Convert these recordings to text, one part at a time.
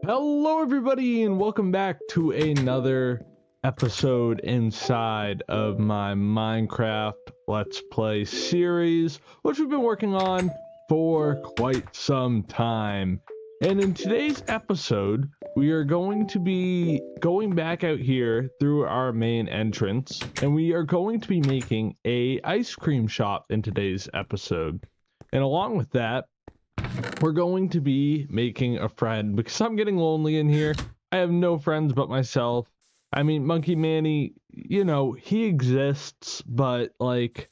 Hello, everybody, and welcome back to another episode inside of my Minecraft Let's Play series, which we've been working on for quite some time. And in today's episode, we are going to be going back out here through our main entrance, and we are going to be making a ice cream shop in today's episode. And along with that, we're going to be making a friend because I'm getting lonely in here. I have no friends but myself. I mean, Monkey Manny, you know, he exists, but like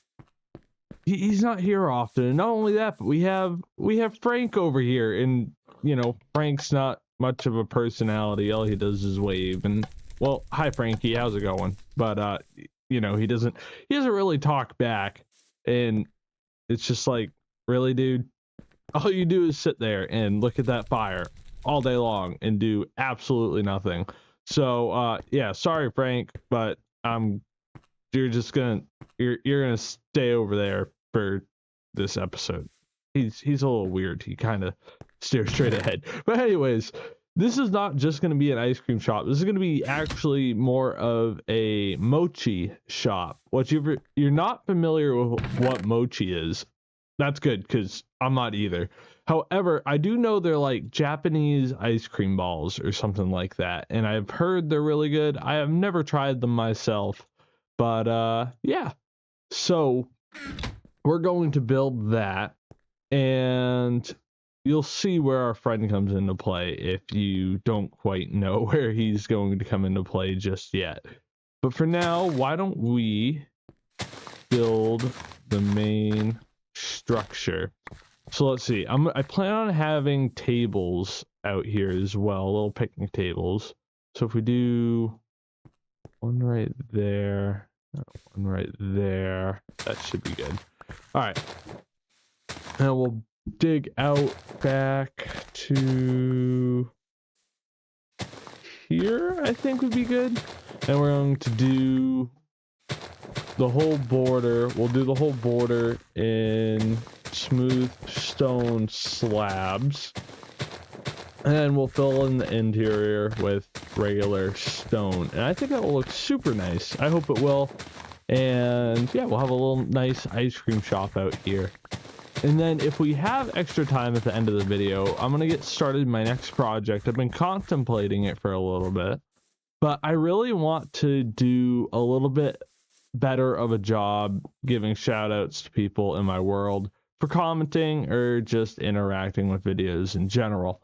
he's not here often. And not only that, but we have Frank over here, and you know, Frank's not much of a personality. All he does is wave. And well, hi Frankie, how's it going? But you know, he doesn't really talk back, and it's just like, really, dude? All you do is sit there and look at that fire all day long and do absolutely nothing. So yeah, sorry Frank, but you're gonna stay over there for this episode. He's a little weird. He kind of stares straight ahead. But anyways, this is not just gonna be an ice cream shop. This is gonna be actually more of a mochi shop. You're not familiar with what mochi is. That's good, because I'm not either. However, I do know they're like Japanese ice cream balls or something like that, and I've heard they're really good. I have never tried them myself, but yeah. So we're going to build that, and you'll see where our friend comes into play if you don't quite know where he's going to come into play just yet. But for now, why don't we build the main structure? So let's see, I plan on having tables out here as well, little picnic tables. So if we do one right there, one right there, that should be good. All right, and we'll dig out back to here, I think would be good. And we're going to do the whole border. We'll do the whole border in smooth stone slabs, and then we'll fill in the interior with regular stone, and I think that will look super nice. I hope it will. And yeah, we'll have a little nice ice cream shop out here. And then if we have extra time at the end of the video, I'm gonna get started my next project. I've been contemplating it for a little bit, but I really want to do a little bit better of a job giving shout outs to people in my world for commenting or just interacting with videos in general.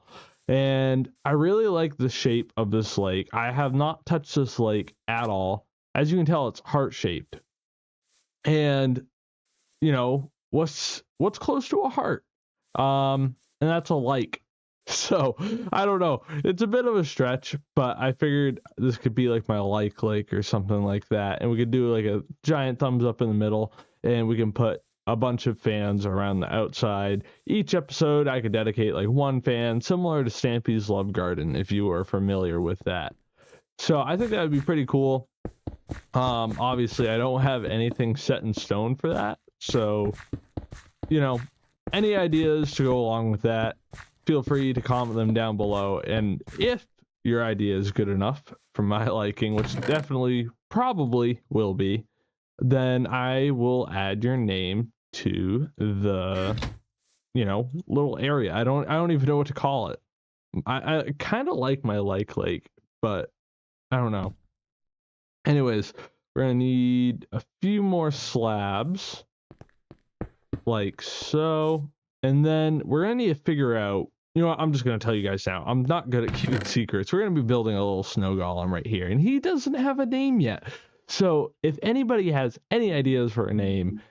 And I really like the shape of this lake. I have not touched this lake at all. As you can tell, it's heart shaped. And you know, what's close to a heart? And that's a like. So I don't know, it's a bit of a stretch, but I figured this could be like my like or something like that, and we could do like a giant thumbs up in the middle, and we can put a bunch of fans around the outside. Each episode I could dedicate like one fan, similar to Stampy's Love Garden, if you are familiar with that. So I think that would be pretty cool. Obviously I don't have anything set in stone for that, so you know, any ideas to go along with that, feel free to comment them down below. And if your idea is good enough for my liking, which definitely probably will be, then I will add your name to the, you know, little area. I don't even know what to call it. I kind of like my like lake, but I don't know. Anyways, we're gonna need a few more slabs like so. And then we're gonna need to figure out, you know what, I'm just gonna tell you guys now, I'm not good at keeping secrets. We're gonna be building a little snow golem right here, and he doesn't have a name yet. So if anybody has any ideas for a name,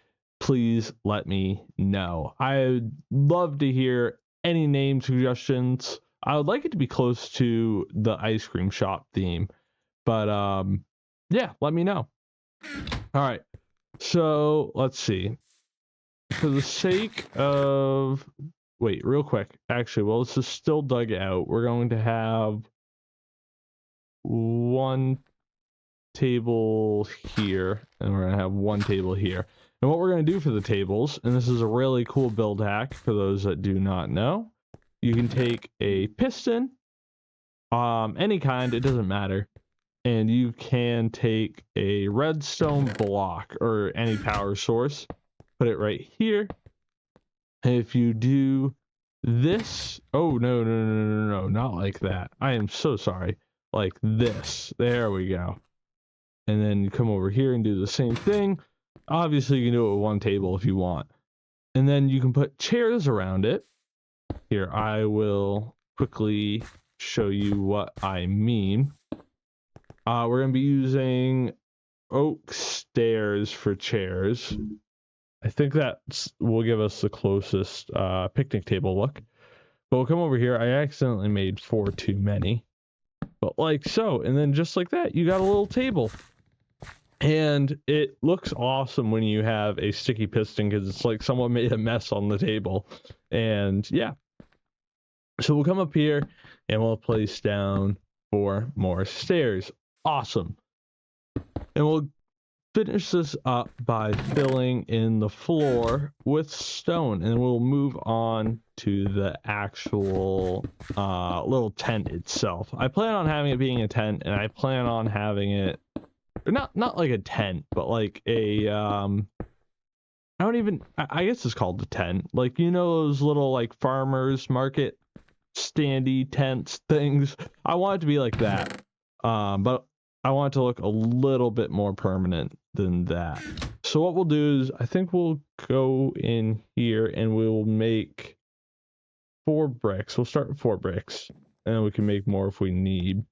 please let me know. I'd love to hear any name suggestions. I would like it to be close to the ice cream shop theme, but yeah, let me know. All right, so let's see. For the sake of, wait, real quick, actually, well, this is still dug out. We're going to have one table here, and we're going to have one table here. And what we're going to do for the tables, and this is a really cool build hack for those that do not know, you can take a piston Any kind, it doesn't matter. And you can take a redstone block or any power source, put it right here. And if you do this, oh no, not like that. I am so sorry. Like this. There we go. And then you come over here and do the same thing. Obviously, you can do it with one table if you want. And then you can put chairs around it. Here, I will quickly show you what I mean. We're going to be using oak stairs for chairs. I think that will give us the closest picnic table look. But we'll come over here. I accidentally made 4 too many. But like so. And then just like that, you got a little table. And it looks awesome when you have a sticky piston because it's like someone made a mess on the table. And yeah. So we'll come up here and we'll place down 4 more stairs. Awesome. And we'll finish this up by filling in the floor with stone, and we'll move on to the actual little tent itself. I plan on having it being a tent, and I plan on having it not like a tent, but like a I guess it's called a tent. Like, you know, those little like farmers market standy tents things. I want it to be like that. But I want it to look a little bit more permanent than that. So what we'll do is I think we'll go in here and we'll make 4 bricks. We'll start with 4 bricks and then we can make more if we need.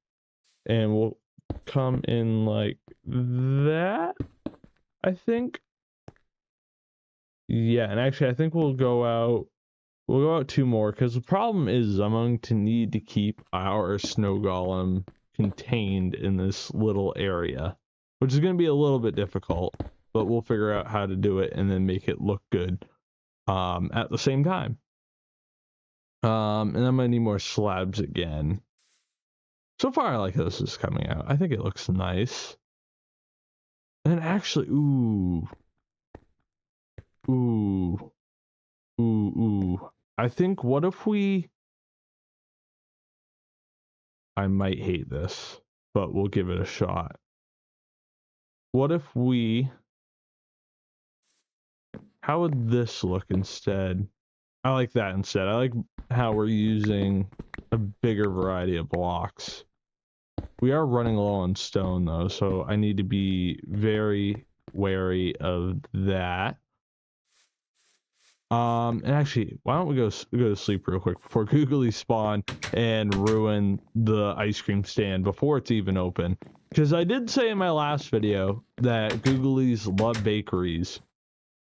And we'll come in like that, I think. Yeah, and actually I think we'll go out 2 more because the problem is I'm going to need to keep our snow golem contained in this little area, which is going to be a little bit difficult, but we'll figure out how to do it and then make it look good at the same time. And I'm going to need more slabs again. So far I like how this is coming out. I think it looks nice. And actually, ooh. I think what if we... I might hate this, but we'll give it a shot. What if we... How would this look instead? I like that instead. I like how we're using a bigger variety of blocks. We are running low on stone though, so I need to be very wary of that. And actually, why don't we go to sleep real quick before Googly spawn and ruin the ice cream stand before it's even open? Because I did say in my last video that Googlies love bakeries,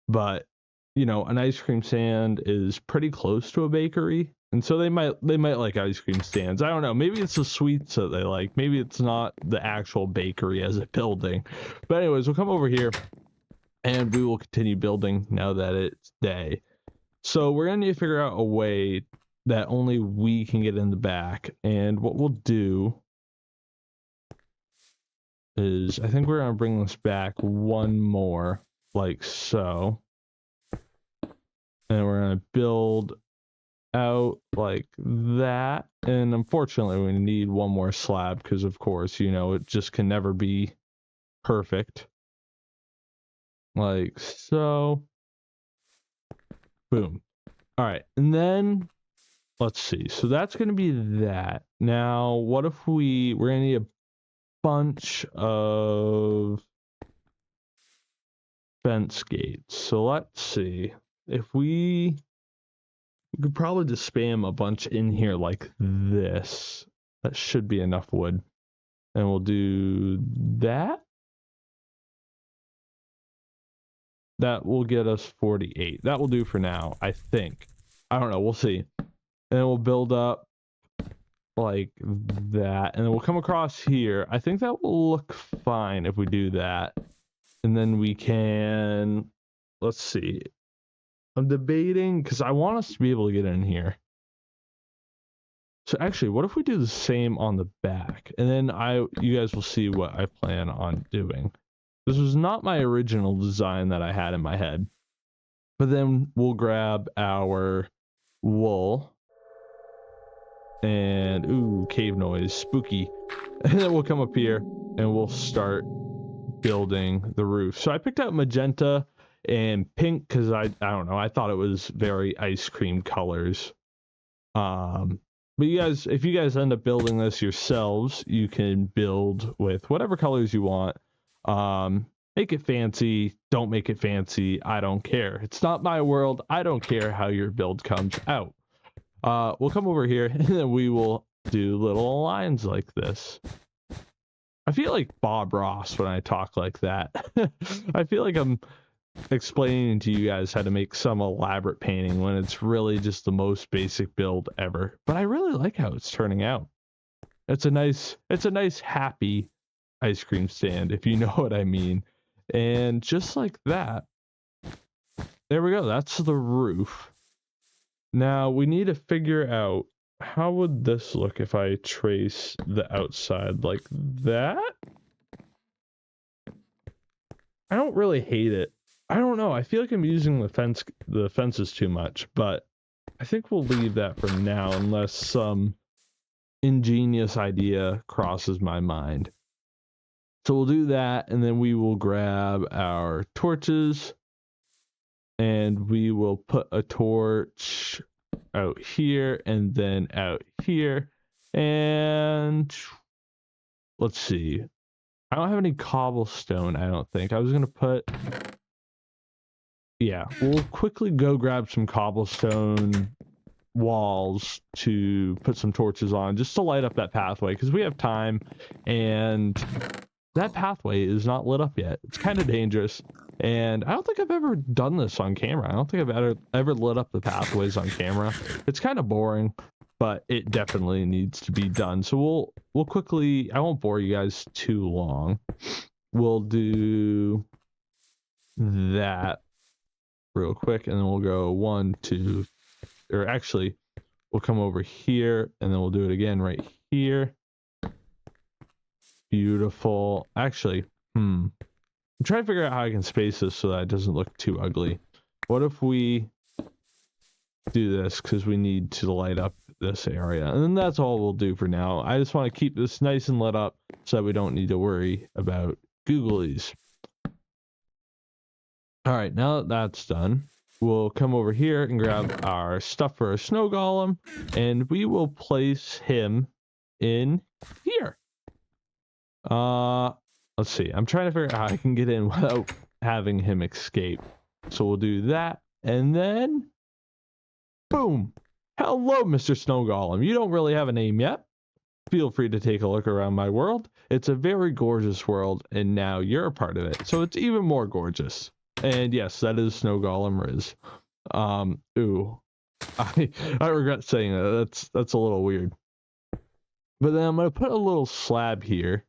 but you know, an ice cream stand is pretty close to a bakery, and so they might like ice cream stands. I don't know. Maybe it's the sweets that they like. Maybe it's not the actual bakery as a building. But anyways, we'll come over here and we will continue building now that it's day. So we're going to need to figure out a way that only we can get in the back. And what we'll do is, I think we're going to bring this back 1 more, like so. And we're going to build out like that. And unfortunately, we need 1 more slab because, of course, you know, it just can never be perfect. Like so. Boom. All right, and then let's see. So that's going to be that. Now, what if we're going to need a bunch of fence gates. So let's see. If we could probably just spam a bunch in here like this. That should be enough wood. And we'll do that. That will get us 48. That will do for now, I think. I don't know. We'll see. And then we'll build up like that. And then we'll come across here. I think that will look fine if we do that. And then we can... Let's see. I'm debating because I want us to be able to get in here. So actually, what if we do the same on the back? And then you guys will see what I plan on doing. This was not my original design that I had in my head. But then we'll grab our wool. And ooh, cave noise, spooky. And then we'll come up here and we'll start building the roof. So I picked out magenta and pink because I don't know, I thought it was very ice cream colors. But you guys, if you guys end up building this yourselves, you can build with whatever colors you want. Make it fancy, don't make it fancy, I don't care. It's not my world. I don't care how your build comes out. We'll come over here and then we will do little lines like this. I feel like Bob Ross when I talk like that. I feel like I'm explaining to you guys how to make some elaborate painting when it's really just the most basic build ever. But I really like how it's turning out. It's a nice happy ice cream stand, if you know what I mean. And just like that, there we go. That's the roof. Now we need to figure out how would this look if I trace the outside like that? I don't really hate it. I don't know. I feel like I'm using the fences too much, but I think we'll leave that for now unless some ingenious idea crosses my mind. So we'll do that, and then we will grab our torches, and we will put a torch out here and then out here. And let's see. I don't have any cobblestone, I don't think. I was going to put... Yeah, we'll quickly go grab some cobblestone walls to put some torches on just to light up that pathway because we have time and that pathway is not lit up yet. It's kind of dangerous and I don't think I've ever done this on camera. I don't think I've ever lit up the pathways on camera. It's kind of boring, but it definitely needs to be done. So we'll quickly, I won't bore you guys too long. We'll do that real quick and then we'll go 1, 2, or actually we'll come over here and then we'll do it again right here. Beautiful. Actually, I'm trying to figure out how I can space this so that it doesn't look too ugly. What if we do this because we need to light up this area, and then that's all we'll do for now. I just want to keep this nice and lit up so that we don't need to worry about googlies. All right, now that that's done, we'll come over here and grab our stuff for a snow golem, and we will place him in here. Let's see. I'm trying to figure out how I can get in without having him escape. So we'll do that, and then boom. Hello, Mr. Snow Golem. You don't really have a name yet. Feel free to take a look around my world. It's a very gorgeous world, and now you're a part of it, so it's even more gorgeous. And yes, that is Snow Golem Riz. Ooh. I regret saying that. That's a little weird. But then I'm going to put a little slab here.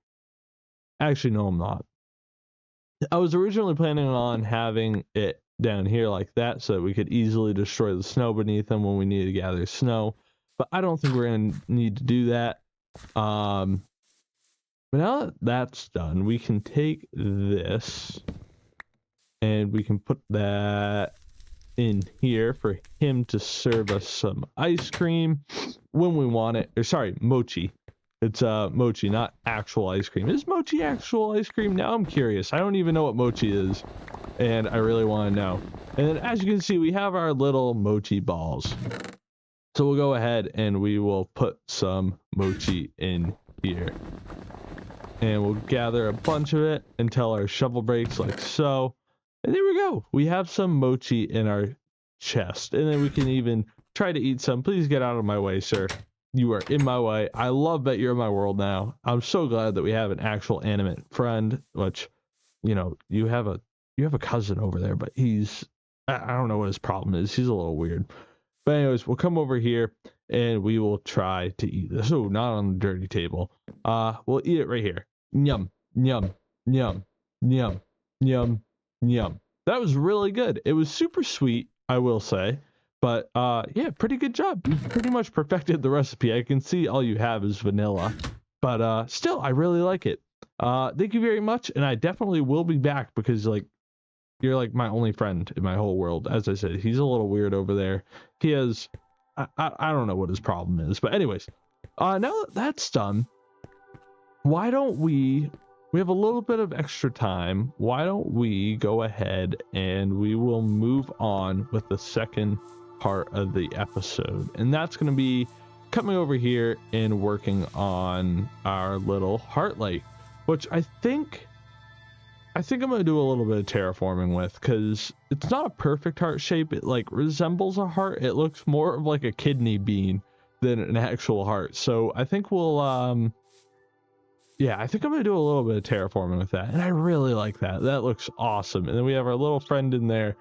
Actually, no, I'm not. I was originally planning on having it down here like that so that we could easily destroy the snow beneath them when we need to gather snow. But I don't think we're going to need to do that. But now that that's done, we can take this and we can put that in here for him to serve us some ice cream when we want it. Or sorry, mochi. It's mochi, not actual ice cream. Is mochi actual ice cream? Now I'm curious. I don't even know what mochi is, and I really want to know. And then as you can see, we have our little mochi balls. So we'll go ahead and we will put some mochi in here. And we'll gather a bunch of it until our shovel breaks like so. And there we go. We have some mochi in our chest. And then we can even try to eat some. Please get out of my way, sir. You are in my way. I love that you're in my world now. I'm so glad that we have an actual animate friend, which, you know, you have a cousin over there, but he's, I don't know what his problem is. He's a little weird. But anyways, we'll come over here and we will try to eat this. Oh, not on the dirty table. We'll eat it right here. Yum, yum, yum, yum, yum, yum. That was really good. It was super sweet, I will say. But yeah, pretty good job. You pretty much perfected the recipe. I can see all you have is vanilla. But still, I really like it. Thank you very much. And I definitely will be back because like you're like my only friend in my whole world. As I said, he's a little weird over there. He has I don't know what his problem is, but anyways, now that that's done, why don't we have a little bit of extra time. Why don't we go ahead and we will move on with the second part of the episode, and that's going to be coming over here and working on our little heart light, which I think I'm going to do a little bit of terraforming with, because it's not a perfect heart shape. It like resembles a heart. It looks more of like a kidney bean than an actual heart. So I think we'll yeah, I think I'm going to do a little bit of terraforming with that. And I really like that. That looks awesome. And then we have our little friend in there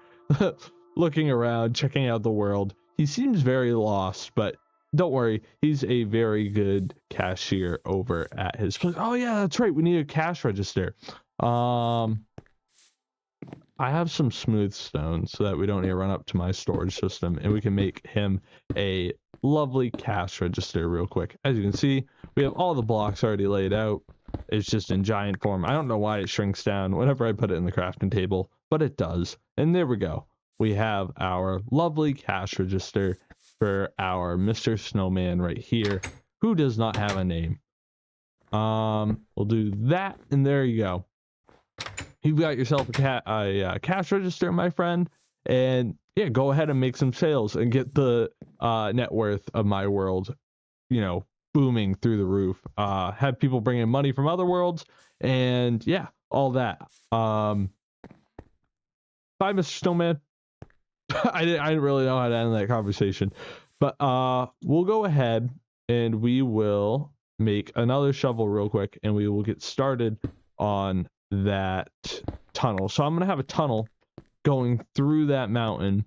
looking around, checking out the world. He seems very lost, but don't worry. He's a very good cashier over at his place. Oh yeah, that's right. We need a cash register. I have some smooth stones so that we don't need to run up to my storage system, and we can make him a lovely cash register real quick. As you can see, we have all the blocks already laid out. It's just in giant form. I don't know why it shrinks down whenever I put it in the crafting table, but it does. And there we go. We have our lovely cash register for our Mr. Snowman right here, who does not have a name. We'll do that, and there you go. You've got yourself a cash register, my friend, and yeah, go ahead and make some sales and get the net worth of my world, you know, booming through the roof. Have people bring in money from other worlds, and yeah, all that. Bye, Mr. Snowman. I didn't really know how to end that conversation, but we'll go ahead and we will make another shovel real quick, and we will get started on that tunnel. So I'm gonna have a tunnel going through that mountain,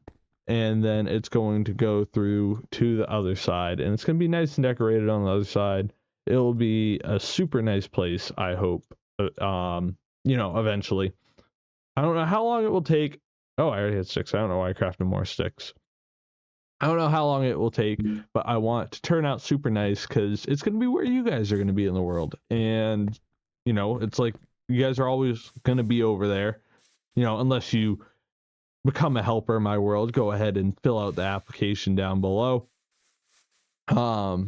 and then it's going to go through to the other side, and it's gonna be nice and decorated on the other side. It'll be a super nice place, I hope. You know, eventually. I don't know how long it will take. Oh, I already had sticks. I don't know why I crafted more sticks. I don't know how long it will take, but I want it to turn out super nice, because it's going to be where you guys are going to be in the world. And, you know, it's like you guys are always going to be over there, you know, unless you become a helper in my world. Go ahead and fill out the application down below. So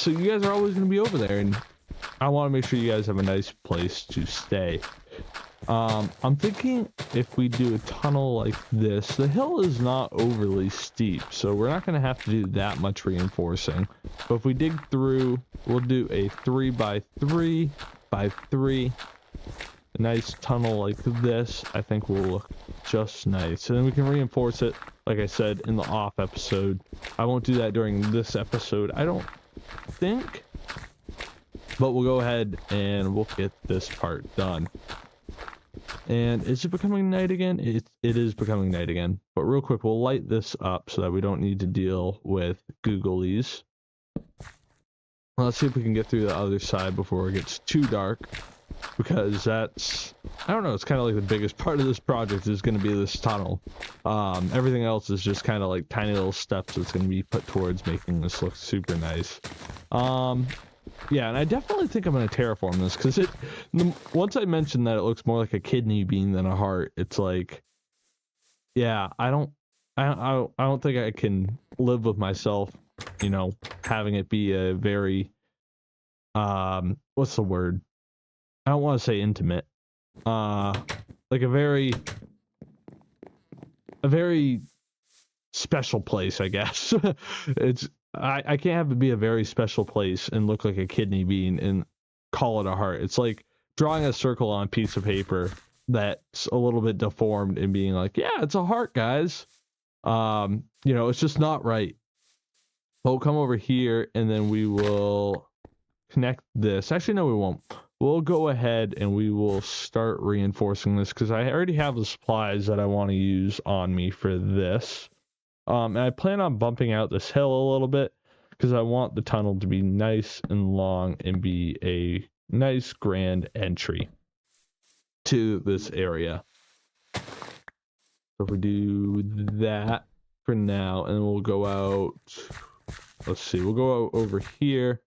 you guys are always going to be over there, and I want to make sure you guys have a nice place to stay. I'm thinking if we do a tunnel like this, the hill is not overly steep, so we're not going to have to do that much reinforcing. But if we dig through, we'll do a 3x3 by 3. A nice tunnel like this, I think will look just nice. And then we can reinforce it, like I said, in the off episode. I won't do that during this episode, I don't think. But we'll go ahead and we'll get this part done. And is it becoming night again? It is becoming night again. But real quick, we'll light this up so that we don't need to deal with googlies. Well, let's see if we can get through the other side before it gets too dark. Because that's, I don't know, it's kind of like the biggest part of this project is going to be this tunnel. Everything else is just kind of like tiny little steps that's going to be put towards making this look super nice. Yeah, and I definitely think I'm going to terraform this, because once I mentioned that it looks more like a kidney bean than a heart, it's like, yeah, I don't think I can live with myself, you know, having it be a very, what's the word? I don't want to say intimate, like a very special place, I guess. I can't have it be a very special place and look like a kidney bean and call it a heart. It's like drawing a circle on a piece of paper that's a little bit deformed and being like, yeah, it's a heart, guys. You know, it's just not right. We'll come over here and then we will connect this. Actually, no, we won't. We'll go ahead and we will start reinforcing this, because I already have the supplies that I want to use on me for this. And I plan on bumping out this hill a little bit, because I want the tunnel to be nice and long and be a nice grand entry to this area. So if we do that for now, and we'll go out, let's see, we'll go out over here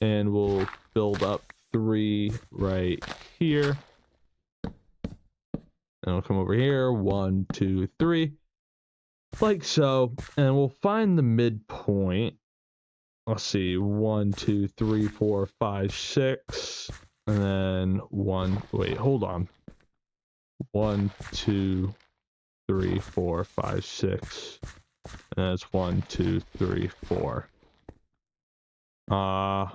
and we'll build up 3 right here. And we'll come over here, 1, 2, 3. like so, and we'll find the midpoint. Let's see, 1, 2, 3, 4, 5, 6, and then wait, hold on. 1, 2, 3, 4, 5, 6, and that's 1, 2, 3, 4. So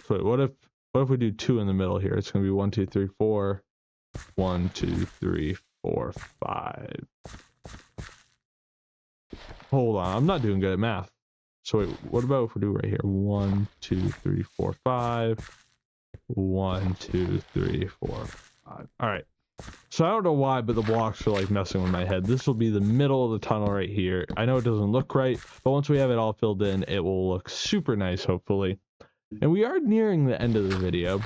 what if we do 2 in the middle here? It's gonna be 1, 2, 3, 4. 1, 2, 3, 4, 5. Hold on, I'm not doing good at math. So wait, what about if we do right here? 1, 2, 3, 4, 5. 1, 2, 3, 4, 5. All right. So I don't know why, but the blocks are like messing with my head. This will be the middle of the tunnel right here. I know it doesn't look right, but once we have it all filled in, it will look super nice, hopefully. And we are nearing the end of the video.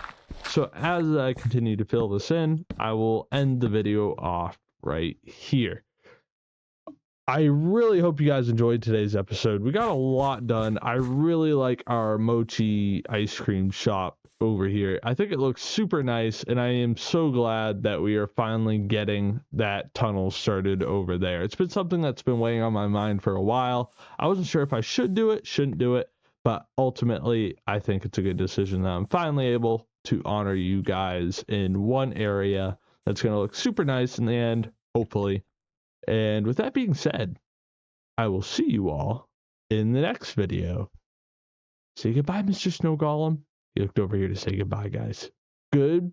So as I continue to fill this in, I will end the video off right here. I really hope you guys enjoyed today's episode. We got a lot done. I really like our mochi ice cream shop over here. I think it looks super nice, and I am so glad that we are finally getting that tunnel started over there. It's been something that's been weighing on my mind for a while. I wasn't sure if I should do it, shouldn't do it, but ultimately, I think it's a good decision that I'm finally able to honor you guys in one area that's going to look super nice in the end, hopefully. And with that being said, I will see you all in the next video. Say goodbye, Mr. Snow Golem. He looked over here to say goodbye, guys. Good.